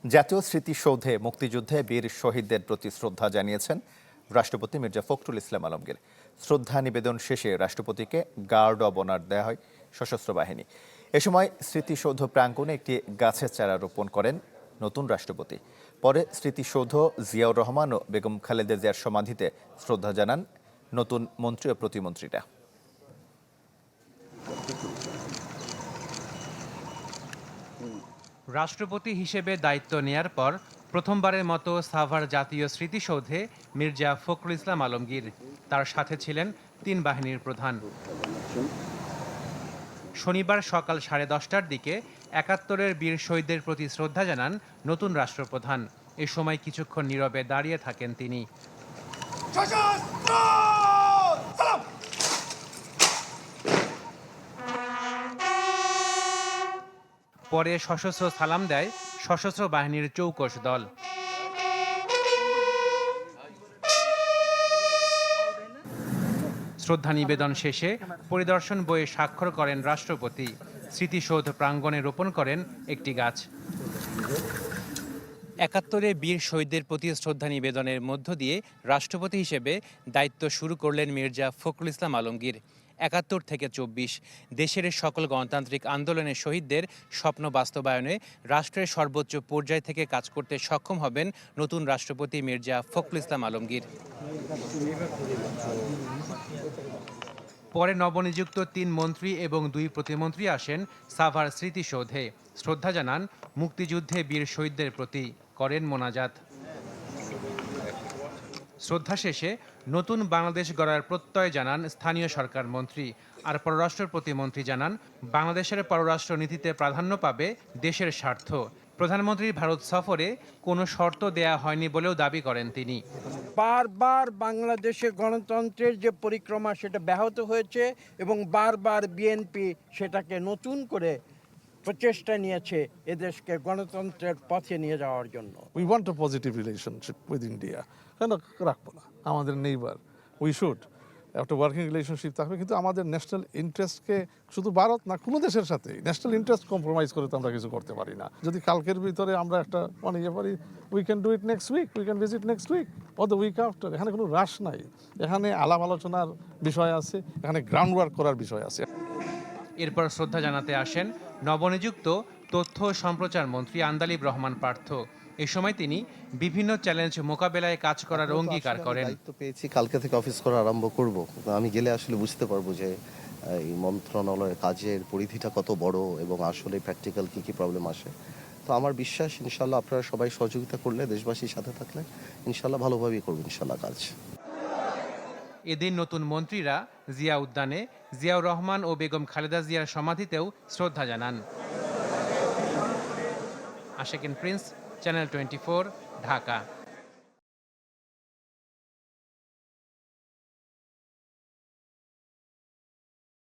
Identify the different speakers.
Speaker 1: জাতীয় স্মৃতিসৌধে মুক্তিযুদ্ধে বীর শহীদদের প্রতি শ্রদ্ধা জানিয়েছেন রাষ্ট্রপতি মির্জা ফখরুল ইসলাম আলমগীর। শ্রদ্ধা নিবেদন শেষে রাষ্ট্রপতিকে গার্ড অব অনার দেওয়া হয় সশস্ত্র বাহিনী। এ সময় স্মৃতিসৌধ প্রাঙ্গণে একটি গাছের চারা রোপণ করেন নতুন রাষ্ট্রপতি। পরে স্মৃতিসৌধ জিয়াউর রহমান ও বেগম খালেদা জিয়ার সমাধিতে শ্রদ্ধা জানান নতুন মন্ত্রী ও প্রতিমন্ত্রীরা।
Speaker 2: রাষ্ট্রপতি হিসেবে দায়িত্ব নেয়ার পর প্রথমবারের মতো সাভার জাতীয় স্মৃতিসৌধে মির্জা ফখরুল ইসলাম আলমগীর। তার সাথে ছিলেন 3 বাহিনীর প্রধান। শনিবার সকাল 10:30টার দিকে 71-এর বীর শহীদদের প্রতি শ্রদ্ধা জানান নতুন রাষ্ট্রপ্রধান। এ সময় কিছুক্ষণ নীরবে দাঁড়িয়ে থাকেন তিনি। পরে সশস্ত্র সালাম দেয় সশস্ত্র বাহিনীর চৌকস দল। শ্রদ্ধা নিবেদন শেষে পরিদর্শন বইয়ে স্বাক্ষর করেন রাষ্ট্রপতি। স্মৃতিসৌধ প্রাঙ্গণে রোপণ করেন একটি গাছ। 71-এ বীর শহীদদের প্রতি শ্রদ্ধা নিবেদনের মধ্য দিয়ে রাষ্ট্রপতি হিসেবে দায়িত্ব শুরু করলেন মির্জা ফখরুল ইসলাম আলমগীর। 71 থেকে 24 দেশের সকল গণতান্ত্রিক আন্দোলনের শহীদদের স্বপ্ন বাস্তবায়নে রাষ্ট্রের সর্বোচ্চ পর্যায় থেকে কাজ করতে সক্ষম হবেন নতুন রাষ্ট্রপতি মির্জা ফখরুল ইসলাম আলমগীর। পরে নবনিযুক্ত 3 মন্ত্রী এবং 2 প্রতিমন্ত্রী আসেন সাভার স্মৃতিসৌধে। শ্রদ্ধা জানান মুক্তিযুদ্ধে বীর শহীদদের প্রতি, করেন মোনাজাত। শ্রদ্ধা শেষে নতুন বাংলাদেশ গড়ার প্রত্যয় জানান স্থানীয় সরকার মন্ত্রী। আর পররাষ্ট্র প্রতিমন্ত্রী জানান বাংলাদেশের পররাষ্ট্র নীতিতে প্রাধান্য পাবে দেশের স্বার্থ। প্রধানমন্ত্রীর ভারত সফরে কোনো শর্ত দেয়া হয়নি বলেও দাবি করেন তিনি।
Speaker 3: বারবার বাংলাদেশে গণতন্ত্রের যে পরিক্রমা সেটা ব্যাহত হয়েছে এবং বারবার বিএনপি সেটাকে নতুন করে প্রচেষ্টা নিয়েছে এদেশকে গণতন্ত্রের পথে নিয়ে যাওয়ার জন্য।
Speaker 4: We want a positive relationship with India. কেন রাখবো না? আমাদের নেইবার, উই শুড একটা ওয়ার্কিং রিলেশনশিপ থাকবে, কিন্তু আমাদের ন্যাশনাল ইন্টারেস্টকে শুধু ভারত না কোনো দেশের সাথে ন্যাশনাল ইন্টারেস্ট কম্প্রোমাইজ করে তো আমরা কিছু করতে পারি না। যদি কালকের ভিতরে আমরা একটা ইয়ে পারি, we can do it next week, we can visit next week or the week after. এখানে কোনো রাশ নাই, এখানে আলাপ আলোচনার বিষয় আছে, এখানে গ্রাউন্ড ওয়ার্ক করার বিষয় আছে।
Speaker 2: এরপর শ্রদ্ধা জানাতে আসেন নবনিযুক্ত তথ্য ও সম্প্রচার মন্ত্রী আন্দালিব রহমান পার্থ। এ সময় তিনি বিভিন্ন চ্যালেঞ্জ মোকাবেলায় কাজ করার অঙ্গীকার করেন।
Speaker 5: দায়িত্ব পেয়েছি, কালকে থেকে অফিস করা আরম্ভ করব। আমি গেলে আসলে বুঝতে পারবো যে এই মন্ত্রণালয়ের কাজের পরিধিটা কত বড় এবং আসলে প্র্যাকটিক্যাল কি কি প্রবলেম আসে। তো আমার বিশ্বাস ইনশাল্লাহ আপনারা সবাই সহযোগিতা করলে, দেশবাসীর সাথে থাকলে ইনশাল্লাহ ভালোভাবেই করবো ইনশাল্লাহ কাজ।
Speaker 2: এদিন নতুন মন্ত্রীরা জিয়া উদ্যানে জিয়াউর রহমান ও বেগম খালেদা জিয়ার সমাধিতেও শ্রদ্ধা জানান। Ashikin Prince, channel 24, Dhaka.